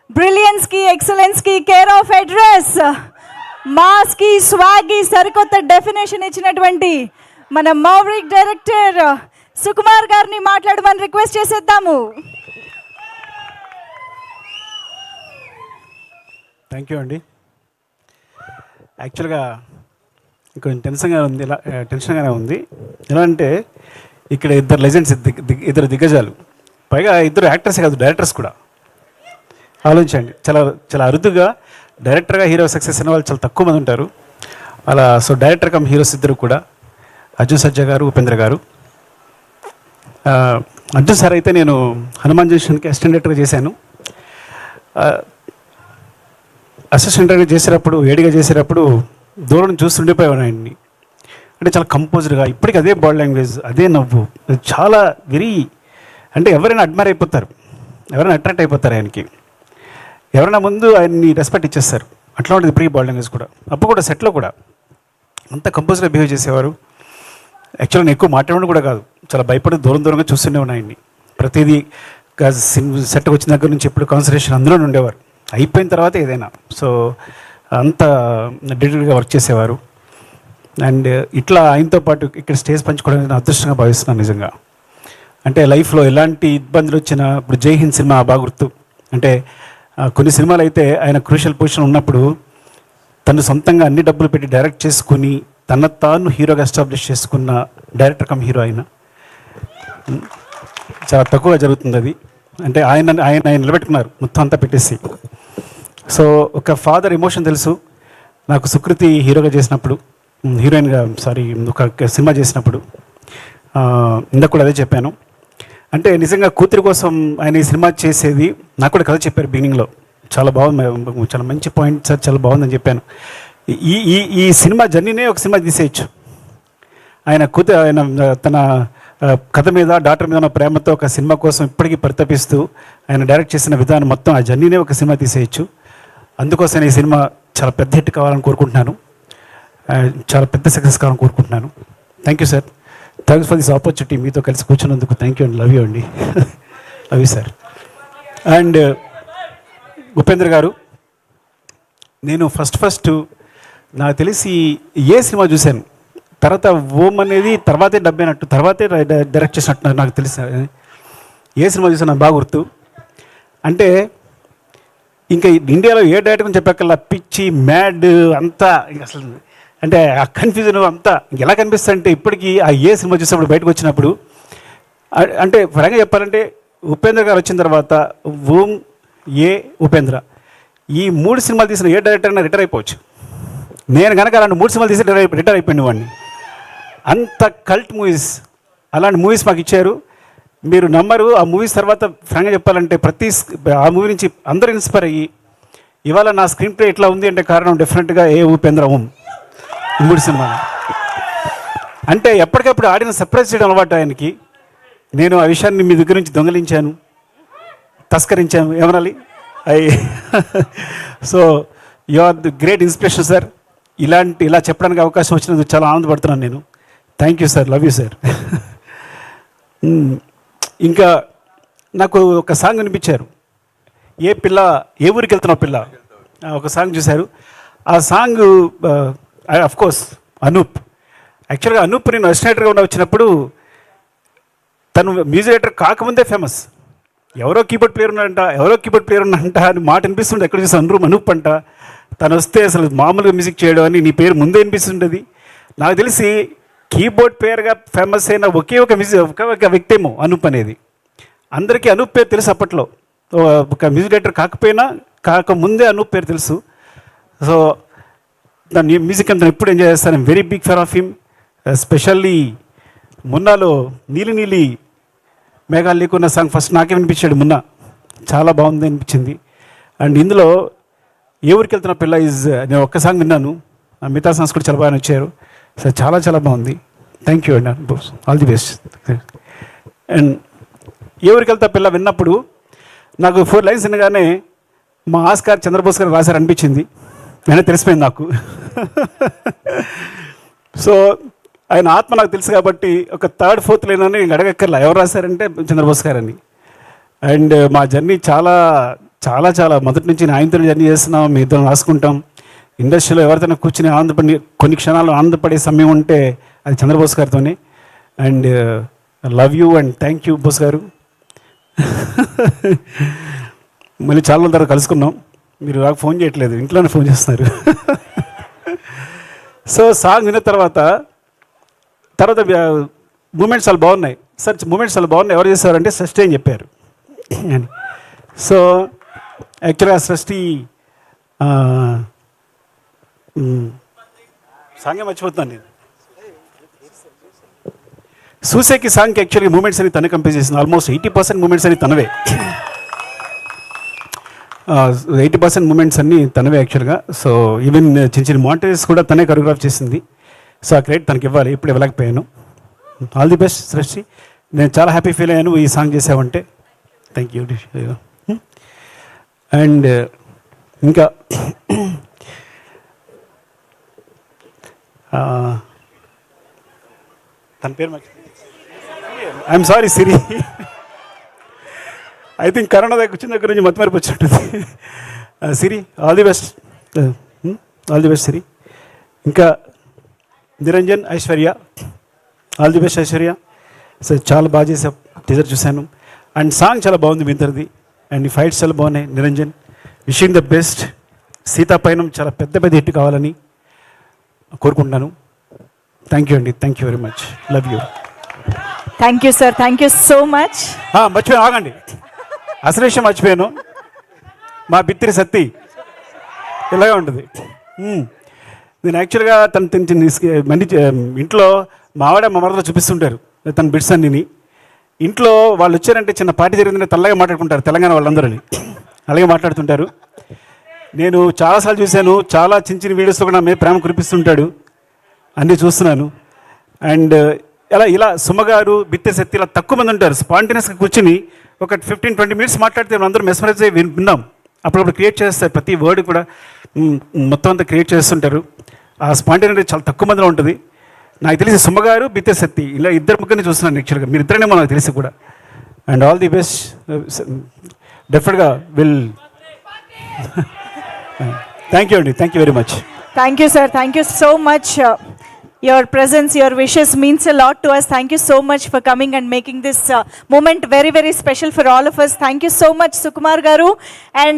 Brilliance కి excellence కి care of address, mass కి స్వాగ్ కి సరికొత్త డెఫినేషన్ ఇచ్చినటువంటి మన మౌరిక్ డైరెక్టర్ సుకుమార్ గారిని మాట్లాడమని రిక్వెస్ట్ చేసేద్దాము. థ్యాంక్ యూ అండి. యాక్చువల్గా కొంచెం టెన్షన్గానే ఉంది. ఎలా అంటే ఇక్కడ ఇద్దరు లెజెండ్స్, ఇద్దరు దిగ్గజాలు, పైగా ఇద్దరు యాక్టర్స్ కాదు, డైరెక్టర్స్ కూడా. ఆలోచించండి, చాలా చాలా అరుదుగా డైరెక్టర్గా హీరో సక్సెస్ అయిన వాళ్ళు చాలా తక్కువ మంది ఉంటారు. అలా సో డైరెక్టర్ కమ్ హీరోస్ ఇద్దరు కూడా, అర్జున్ సర్జా గారు, ఉపేంద్ర గారు. అర్జున్ సార్ అయితే నేను హనుమాన్ జంక్షన్కి అసిస్టెంట్ డైరెక్టర్గా చేశాను. అసిస్టెంట్ డైరెక్టర్ చేసేటప్పుడు, ఏడిగా చేసేటప్పుడు దూరం చూస్తుండిపోయాను ఆయన్ని. అంటే చాలా కంపోజ్డ్గా, ఇప్పటికీ అదే బాడీ లాంగ్వేజ్, అదే నవ్వు, చాలా వెరీ, అంటే ఎవరైనా అడ్మైర్ అయిపోతారు, ఎవరైనా అట్రాక్ట్ అయిపోతారు ఆయనకి. ఎవరైనా ముందు ఆయన్ని రెస్పెక్ట్ ఇచ్చేస్తారు. అట్లా ఉంటుంది ఇప్పటికీ బాడీ లాంగ్వేజ్ కూడా. అప్పుడు కూడా సెట్లో కూడా అంత కంపోజ్గా బిహేవ్ చేసేవారు. యాక్చువల్గా నేను ఎక్కువ మాట్లాడడం కూడా కాదు, చాలా భయపడి దూరంగా చూస్తూనే ఉన్నాయి ఆయన్ని. ప్రతిదీ సెట్కి వచ్చిన దగ్గర నుంచి ఎప్పుడు కాన్సన్ట్రేషన్ అందులోనే ఉండేవారు. అయిపోయిన తర్వాత ఏదైనా సో అంత డెడికేట్గా వర్క్ చేసేవారు. అండ్ ఇట్లా ఆయనతో పాటు ఇక్కడ స్టేజ్ పంచుకోవడం నేను అదృష్టంగా భావిస్తున్నాను నిజంగా. అంటే లైఫ్లో ఎలాంటి ఇబ్బందులు వచ్చినా, ఇప్పుడు జై హింద్ సినిమా బాగా గుర్తు. అంటే కొన్ని సినిమాలు అయితే ఆయన క్రూషియల్ పొజిషన్ ఉన్నప్పుడు తను సొంతంగా అన్ని డబ్బులు పెట్టి డైరెక్ట్ చేసుకుని తన తాను హీరోగా ఎస్టాబ్లిష్ చేసుకున్న డైరెక్టర్ కమ్ హీరో ఆయన. చాలా తక్కువగా జరుగుతుంది అది. అంటే ఆయన నిలబెట్టుకున్నారు మొత్తం అంతా పెట్టేసి. సో ఒక ఫాదర్ ఎమోషన్ తెలుసు నాకు. సుకృతి హీరోగా చేసినప్పుడు, హీరోయిన్గా ఒక సినిమా చేసినప్పుడు ఇందాక కూడా అదే చెప్పాను. అంటే నిజంగా కూతురి కోసం ఆయన ఈ సినిమా చేసేది నాకు కూడా కథ చెప్పారు బిగినింగ్లో. చాలా బాగుంది, చాలా మంచి పాయింట్ సార్, చాలా బాగుందని చెప్పాను. ఈ సినిమా జర్నీనే ఒక సినిమా తీసేయచ్చు. ఆయన తన కథ మీద, డాక్టర్ మీద ఉన్న ప్రేమతో ఒక సినిమా కోసం ఇప్పటికీ పరితపిస్తూ ఆయన డైరెక్ట్ చేసిన విధానం మొత్తం ఆ జర్నీనే ఒక సినిమా తీసేయచ్చు. అందుకోసం ఈ సినిమా చాలా పెద్ద హిట్ కావాలని కోరుకుంటున్నాను, చాలా పెద్ద సక్సెస్ కావాలని కోరుకుంటున్నాను. Thank you sir, thanks for this opportunity. మీతో కలిసి కూర్చున్నందుకు థ్యాంక్ యూ అండి. లవ్ యూ అండి. Love you sir. And Upendra గారు, నేను ఫస్ట్ నాకు తెలిసి ఏ సినిమా చూశాను, తర్వాత ఓం అనేది తర్వాతే డబ్బైనట్టు, తర్వాతే డైరెక్ట్ చేసినట్టు నాకు తెలిసి ఏ సినిమా చూసాను నాకు బాగా గుర్తు. అంటే ఇంకా ఇండియాలో ఏ డైరెక్టర్ గురించి చెప్పక్కల్లా పిచ్చి, మ్యాడ్ అంతా అసలు, అంటే ఆ కన్ఫ్యూజన్ అంతా ఎలా కనిపిస్తుంది అంటే ఇప్పటికీ ఆ ఏ సినిమా చూసినప్పుడు బయటకు వచ్చినప్పుడు, అంటే పరంగా చెప్పాలంటే ఉపేంద్ర గారు వచ్చిన తర్వాత ఓం, ఏ, ఉపేంద్ర, ఈ 3 సినిమాలు తీసిన ఏ డైరెక్టర్ అయినా రిటైర్ అయిపోవచ్చు. నేను కనుక అలాంటి 3 సినిమాలు తీసి రిటైర్ అయిపోయిన వాడిని. అంత కల్ట్ మూవీస్, అలాంటి మూవీస్ మాకు ఇచ్చారు. మీరు నమ్మరు, ఆ మూవీస్ తర్వాత ఫ్రాంక్గా చెప్పాలంటే ఆ మూవీ నుంచి అందరూ ఇన్స్పైర్ అయ్యి ఇవాళ నా స్క్రీన్ ప్లే ఎట్లా ఉంది అంటే కారణం డెఫినెట్గా ఏ ఉపేంద్ర ఓం, 3 సినిమాలు. అంటే ఎప్పటికప్పుడు ఆడిన సర్ప్రైజ్ చేయడం అలవాటు ఆయనకి. నేను ఆ విషయాన్ని మీ దగ్గర నుంచి దొంగలించాను, తస్కరించాను, ఏమనాలి. So you are the great inspiration sir. ఇలా చెప్పడానికి అవకాశం వచ్చినందుకు చాలా ఆనందపడుతున్నాను నేను. Thank you sir, love you sir. ఇంకా నాకు ఒక సాంగ్ వినిపించారు, ఏ పిల్ల ఏ ఊరికి వెళ్తున్నావు పిల్ల, ఒక సాంగ్ చూశారు. ఆ సాంగ్ అఫ్కోర్స్ అనూప్. యాక్చువల్గా అనూప్ నేను అసిస్టెంట్గా వచ్చినప్పుడు తను మ్యూజిక్ డైరెక్టర్ కాకముందే ఫేమస్. ఎవరో కీబోర్డ్ ప్లేయర్ ఉన్నాడంట అని మాట అనిపిస్తుండే. ఎక్కడ చూసి అనూప్ అంట. తను వస్తే అసలు మామూలుగా మ్యూజిక్ చేయడం అని నీ పేరు ముందే అనిపిస్తుంటుంది. నాకు తెలిసి కీబోర్డ్ ప్లేయర్గా ఫేమస్ అయిన ఒకే ఒక వ్యక్తి ఏమో అనూప్ అనేది. అందరికీ అనూప్ పేరు తెలుసు అప్పట్లో. ఒక మ్యూజిక్ డైరెక్టర్ కాకముందే అనూప్ పేరు తెలుసు. సో దాని మ్యూజిక్ అంతా ఎప్పుడు ఎంజాయ్ చేస్తాను. Very big fan of him. Especially మున్నాలో నీలి మేఘాలు లేకున్న సాంగ్ ఫస్ట్ నాకే వినిపించాడు మున్నా, చాలా బాగుంది అనిపించింది. అండ్ ఇందులో ఏ ఊరికి వెళ్తున్న పిల్ల నేను ఒక్క సాంగ్ విన్నాను, మిగతా సాంగ్స్ కూడా చాలా బాగా వచ్చారు. సో చాలా బాగుంది. థ్యాంక్ యూ అండి, ఆల్ ది బెస్ట్. అండ్ ఏ ఊరికి వెళ్తా పిల్ల విన్నప్పుడు నాకు 4 లైన్స్ వినగానే మా ఆస్కార్ చంద్రబోస్ గారు రాశారు అనిపించింది. నేనే తెలిసిపోయింది నాకు. సో ఆయన ఆత్మ నాకు తెలుసు కాబట్టి ఒక 3rd, 4th లైన్ అని అడగక్కర్లా ఎవరు రాశారంటే చంద్రబోస్ గారని. అండ్ మా జర్నీ చాలా చాలా చాలా మొదటి నుంచి నేను ఆయనతో జర్నీ చేస్తున్నాం, మీ ఇద్దరం రాసుకుంటాం. ఇండస్ట్రీలో ఎవరితోనే కూర్చుని ఆనందపడి కొన్ని క్షణాలు ఆనందపడే సమయం ఉంటే అది చంద్రబోస్ గారితోనే. And love you and thank you Bose garu. మళ్ళీ చాలా రోజుల తర్వాత కలుసుకున్నాం. మీరు నాకు ఫోన్ చేయట్లేదు, ఇంట్లోనే ఫోన్ చేస్తున్నారు. సో సాంగ్ విన్న తర్వాత మూమెంట్స్ చాలా బాగున్నాయి సార్, మూమెంట్స్ చాలా బాగున్నాయి. ఎవరు చేశారంటే సృష్టి అని చెప్పారు అని. సో యాక్చువల్గా సృష్టి సాంగే మర్చిపోతున్నాను నేను. సూసేకి సాంగ్కి యాక్చువల్గా మూమెంట్స్ అని తనే కంపోజ్ చేసింది. ఆల్మోస్ట్ 80% మూమెంట్స్ అని తనవే, 80% మూమెంట్స్ అన్నీ తనవే యాక్చువల్గా. సో ఈవెన్ చిన్న చిన్న మాంటేజెస్ కూడా తనే కొరియోగ్రాఫ్ చేసింది. సో ఆ క్రెడిట్ తనకి ఇవ్వాలి, ఇప్పుడు ఇవ్వలేకపోయాను. ఆల్ ది బెస్ట్ సృష్టి. నేను చాలా హ్యాపీ ఫీల్ అయ్యాను ఈ సాంగ్ చేసావంటే. Thank you. అండ్ ఇంకా తన పేరు I'm sorry Siri. I think corona దగ్గర వచ్చిన దగ్గర నుంచి మతిమరిపి వచ్చినట్టుంది. Siri all the best, all the best Siri. ఇంకా Niranjan, Aishwarya all the best Aishwarya. So చాలా బాగా చేసా, టీజర్ చూశాను. అండ్ సాంగ్ చాలా బాగుంది మీ ఇద్దరిది. అండ్ ఈ ఫైట్స్ చాలా బాగున్నాయి. Niranjan wishing the best. Seethapayanam చాలా పెద్ద పెద్ద హిట్ కావాలని కోరుకుంటున్నాను. థ్యాంక్ యూ అండి, thank you very much, love you. Thank you sir, thank you so much. మర్చిపోయాను, ఆగండి, అసలు విషయం మర్చిపోయాను. మా బిత్తిరి సత్తి ఇలాగే ఉంటుంది. నేను యాక్చువల్గా మంది ఇంట్లో మా ఆవిడ మా మరదలో చూపిస్తుంటారు తన బిట్స్ అన్నిని. ఇంట్లో వాళ్ళు వచ్చారంటే చిన్న పార్టీ జరిగిందంటే తెల్లగా మాట్లాడుకుంటారు, తెలంగాణ వాళ్ళందరూ అలాగే మాట్లాడుతుంటారు. నేను చాలాసార్లు చూశాను, చాలా చిన్న చిన్న వీడియోస్లో కూడా నా మీద ప్రేమ కురిపిస్తుంటాడు, అన్నీ చూస్తున్నాను. అండ్ ఇలా సుమగారు, బిత్తె శక్తి ఇలా తక్కువ మంది ఉంటారు. స్పాంటేనియస్గా కూర్చుని ఒక 15-20 మినిట్స్ మాట్లాడితే అందరూ మెస్మరైజ్ అయ్యి విన్నాం. అప్పుడప్పుడు క్రియేట్ చేస్తారు, ప్రతి వర్డ్ కూడా మొత్తం అంతా క్రియేట్ చేస్తుంటారు. ఆ స్పాంటేనిటీ చాలా తక్కువ మందిలో ఉంటుంది. నాకు తెలిసి సుమగారు, బిత్తె శక్తి ఇలా ఇద్దరు ముగ్గురిని చూస్తున్నాను యాక్చువల్గా. మీరు ఇద్దరేమో నాకు తెలిసి కూడా. And all the best. డెఫినెట్గా విల్. థ్యాంక్ యూ అండి, thank you very much. Thank you, sir. Thank you so much. Your presence, your wishes means a lot to us. Thank you so much for coming and making this moment very, very special for all of us. Thank you so much, Sukumar Garu. And